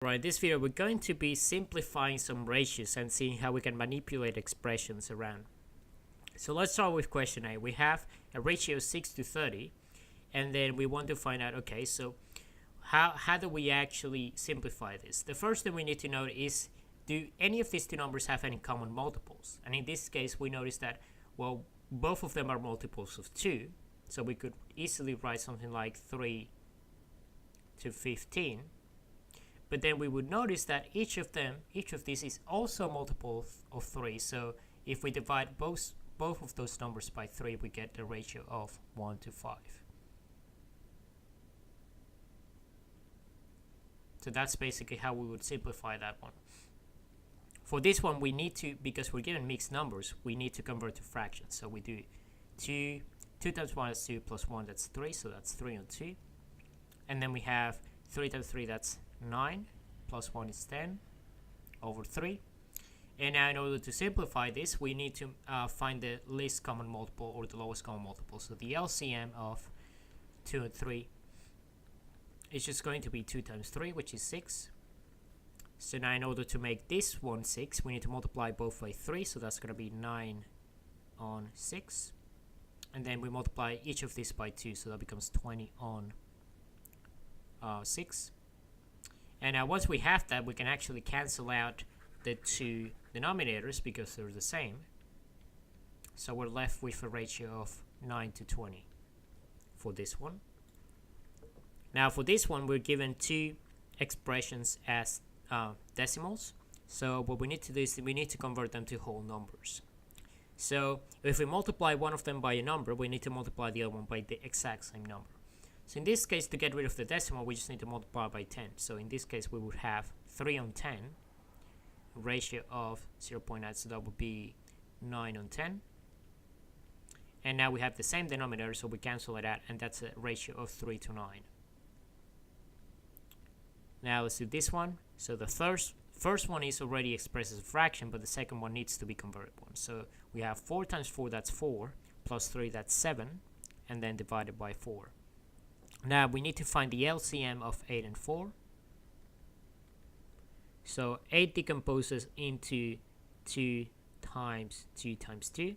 Right, this video we're going to be simplifying some ratios and seeing how we can manipulate expressions around. So let's start with question A. We have a ratio of 6 to 30, and then we want to find out, okay, so how do we actually simplify this? The first thing we need to note is, do any of these two numbers have any common multiples? And in this case, we notice that, well, both of them are multiples of 2, so we could easily write something like 3 to 15. But then we would notice that each of these is also a multiple of 3. So if we divide both of those numbers by 3, we get the ratio of 1 to 5. So that's basically how we would simplify that one. For this one, we need to, because we're given mixed numbers, we need to convert to fractions. So we do 2 times 1 is 2 plus 1, that's 3. So that's 3 on 2. And then we have 3 times 3, that's 9, plus 1 is 10 over 3. And now in order to simplify this, we need to find the least common multiple or the lowest common multiple. So the LCM of 2 and 3 is just going to be 2 times 3, which is 6. So now in order to make this one 6, we need to multiply both by 3. So that's going to be 9 on 6. And then we multiply each of these by 2. So that becomes 20 on 6. And now once we have that, we can actually cancel out the two denominators because they're the same. So we're left with a ratio of 9 to 20 for this one. Now for this one, we're given two expressions as decimals. So what we need to do is we need to convert them to whole numbers. So if we multiply one of them by a number, we need to multiply the other one by the exact same number. So in this case, to get rid of the decimal, we just need to multiply by 10. So in this case, we would have 3 on 10, ratio of 0.9, so that would be 9 on 10. And now we have the same denominator, so we cancel it out, and that's a ratio of 3 to 9. Now let's do this one. So the first one is already expressed as a fraction, but the second one needs to be converted one. So we have 4 times 4, that's 4, plus 3, that's 7, and then divided by 4. Now we need to find the LCM of 8 and 4. So 8 decomposes into 2 times 2 times 2.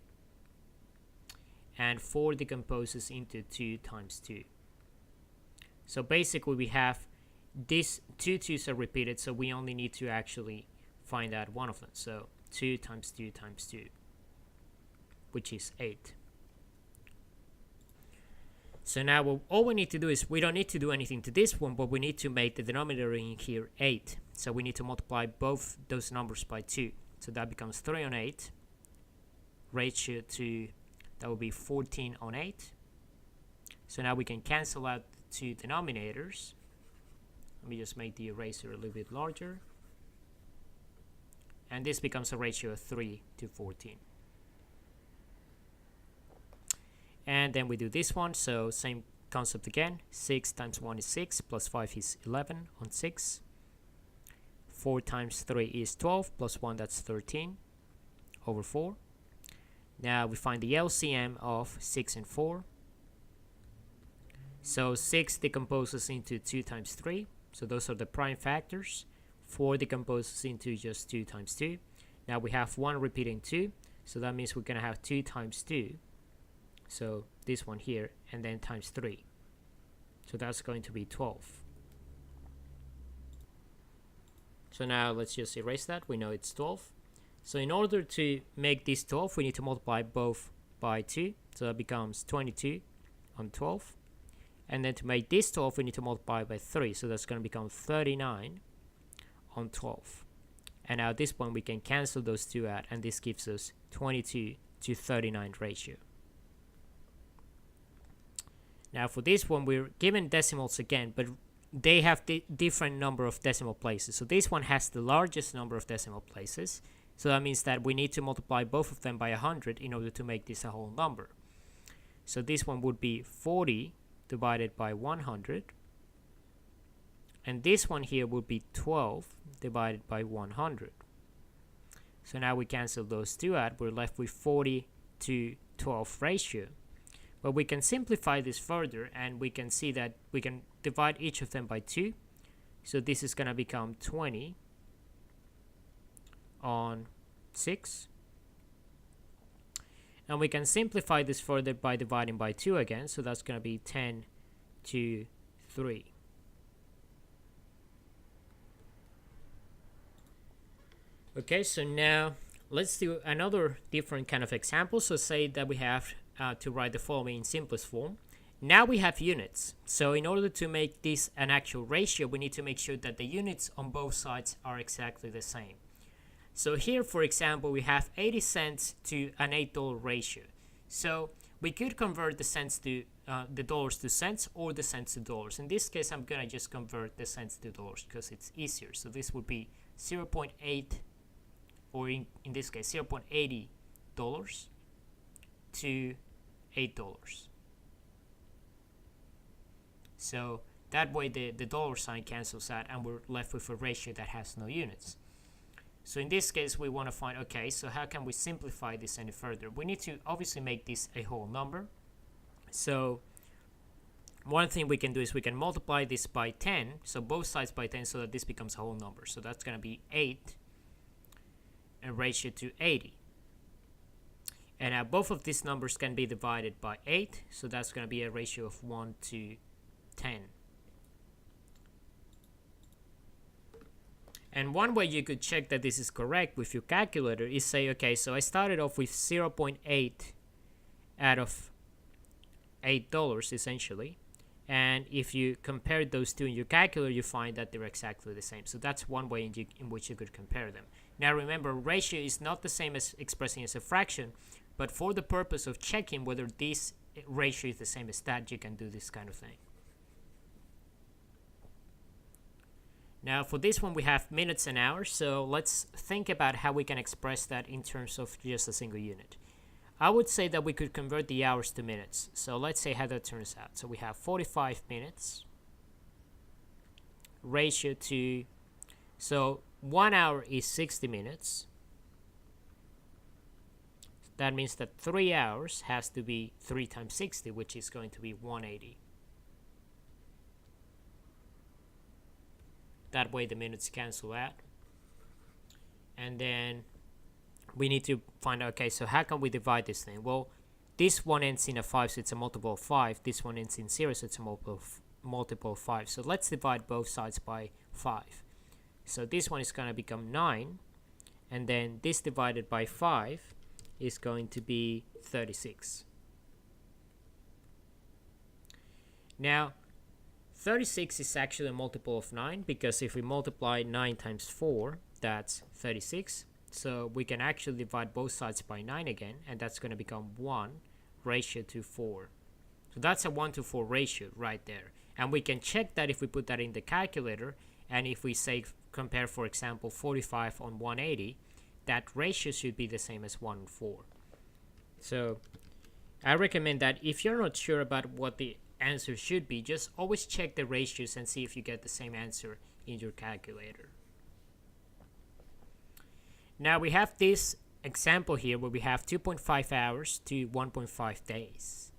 And 4 decomposes into 2 times 2. So basically we have these two 2's are repeated, so we only need to actually find out one of them. So 2 times 2 times 2, which is 8. So now all we need to do is, we don't need to do anything to this one, but we need to make the denominator in here 8. So we need to multiply both those numbers by 2. So that becomes 3 on 8, ratio to, that will be 14 on 8. So now we can cancel out the two denominators. Let me just make the eraser a little bit larger. And this becomes a ratio of 3 to 14. And then we do this one, so same concept again. 6 times 1 is 6, plus 5 is 11 on 6. 4 times 3 is 12, plus 1, that's 13 over 4. Now we find the LCM of 6 and 4. So 6 decomposes into 2 times 3, so those are the prime factors. 4 decomposes into just 2 times 2. Now we have 1 repeating 2, so that means we're going to have 2 times 2. So this one here, and then times 3. So that's going to be 12. So now let's just erase that. We know it's 12. So in order to make this 12, we need to multiply both by 2. So that becomes 22 on 12. And then to make this 12, we need to multiply by 3. So that's going to become 39 on 12. And now at this point, we can cancel those two out, and this gives us 22 to 39 ratio. Now for this one, we're given decimals again, but they have the different number of decimal places. So this one has the largest number of decimal places. So that means that we need to multiply both of them by 100 in order to make this a whole number. So this one would be 40 divided by 100. And this one here would be 12 divided by 100. So now we cancel those two out. We're left with 40 to 12 ratio. But we can simplify this further, and we can see that we can divide each of them by 2 So this is going to become 20 on 6. And we can simplify this further by dividing by 2 again. So that's going to be 10 to 3. Okay, so now let's do another different kind of example. So say that we have to write the following in simplest form. Now we have units. So in order to make this an actual ratio, we need to make sure that the units on both sides are exactly the same. So here, for example, we have 80 cents to an $8 ratio. So we could convert the cents to the dollars to cents or the cents to dollars. In this case, I'm gonna just convert the cents to dollars because it's easier. So this would be 0.8, or in this case, $0.80 to $8. So that way the dollar sign cancels out and we're left with a ratio that has no units. So in this case, we want to find, okay, so how can we simplify this any further? We need to obviously make this a whole number. So one thing we can do is we can multiply this by 10, so both sides by 10, so that this becomes a whole number. So that's going to be 8 and ratio to 80. And now both of these numbers can be divided by 8, so that's going to be a ratio of 1 to 10. And one way you could check that this is correct with your calculator is say, okay, so I started off with 0.8 out of $8 essentially. And if you compare those two in your calculator, you find that they're exactly the same. So that's one way in which you could compare them. Now remember, ratio is not the same as expressing as a fraction, but for the purpose of checking whether this ratio is the same as that, you can do this kind of thing. Now for this one we have minutes and hours, so let's think about how we can express that in terms of just a single unit. I would say that we could convert the hours to minutes. So let's say how that turns out. So we have 45 minutes ratio to, so 1 hour is 60 minutes. That means that 3 hours has to be 3 times 60, which is going to be 180. That way the minutes cancel out. And then we need to find out, okay, so how can we divide this thing? Well, this one ends in a 5, so it's a multiple of 5. This one ends in 0, so it's a multiple of 5. So let's divide both sides by 5. So this one is going to become 9. And then this divided by 5 is going to be 36. Now, 36 is actually a multiple of 9, because if we multiply 9 times 4, that's 36. So we can actually divide both sides by 9 again, and that's going to become 1 ratio to 4. So that's a 1 to 4 ratio right there. And we can check that if we put that in the calculator, and if we say compare, for example, 45 on 180, that ratio should be the same as 1 and 4. So I recommend that if you're not sure about what the answer should be, just always check the ratios and see if you get the same answer in your calculator. Now we have this example here where we have 2.5 hours to 1.5 days.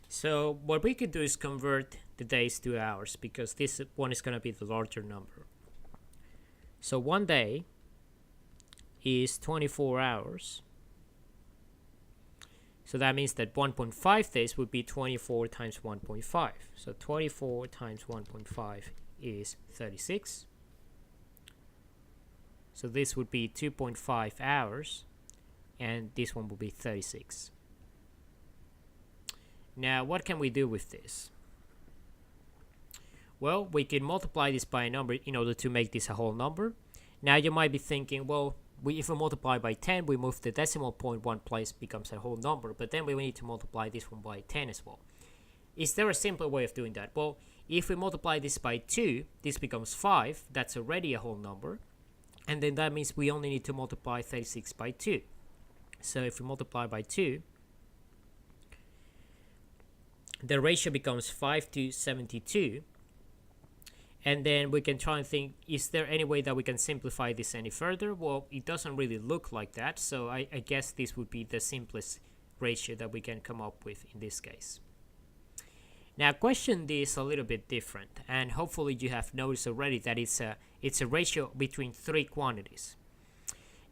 So what we could do is convert the days to hours, because this one is going to be the larger number. So 1 day is 24 hours. So that means that 1.5 days would be 24 times 1.5. So 24 times 1.5 is 36. So this would be 2.5 hours, and this one will be 36. Now, what can we do with this? Well, we can multiply this by a number in order to make this a whole number. Now you might be thinking, well, if we multiply by 10, we move the decimal point one place, becomes a whole number, but then we need to multiply this one by 10 as well. Is there a simpler way of doing that? Well, if we multiply this by 2, this becomes 5, that's already a whole number, and then that means we only need to multiply 36 by 2. So if we multiply by 2, the ratio becomes 5 to 72. And then we can try and think, is there any way that we can simplify this any further? Well, it doesn't really look like that, so I guess this would be the simplest ratio that we can come up with in this case. Now question this a little bit different, and hopefully you have noticed already that it's a ratio between three quantities.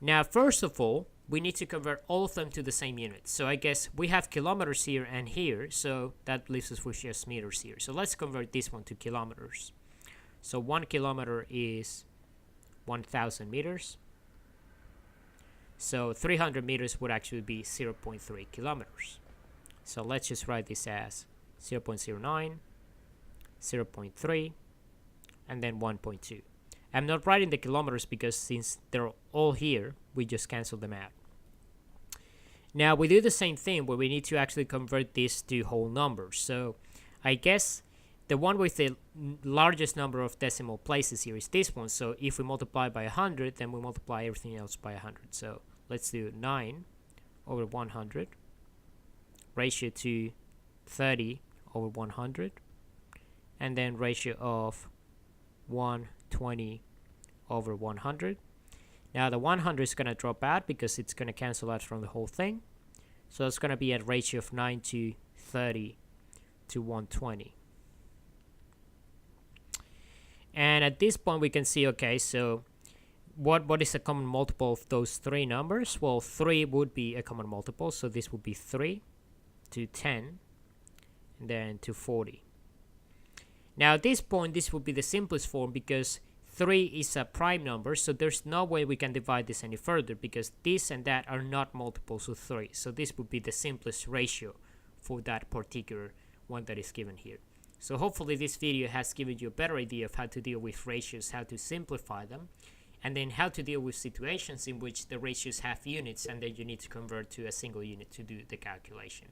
Now first of all, we need to convert all of them to the same unit. So I guess we have kilometers here and here, so that leaves us with just meters here. So let's convert this one to kilometers. So 1 kilometer is 1,000 meters. So 300 meters would actually be 0.3 kilometers. So let's just write this as 0.09, 0.3, and then 1.2. I'm not writing the kilometers because since they're all here, we just cancel them out. Now we do the same thing where we need to actually convert this to whole numbers. So I guess the one with the largest number of decimal places here is this one. So if we multiply by 100, then we multiply everything else by 100. So let's do 9 over 100, ratio to 30 over 100, and then ratio of 120 over 100. Now the 100 is going to drop out because it's going to cancel out from the whole thing. So it's going to be a ratio of 9 to 30 to 120. And at this point we can see, okay, so what is a common multiple of those three numbers? Well, 3 would be a common multiple, so this would be 3 to 10 and then to 40. Now at this point this would be the simplest form because 3 is a prime number, so there's no way we can divide this any further because this and that are not multiples of 3. So this would be the simplest ratio for that particular one that is given here. So hopefully this video has given you a better idea of how to deal with ratios, how to simplify them, and then how to deal with situations in which the ratios have units and then you need to convert to a single unit to do the calculation.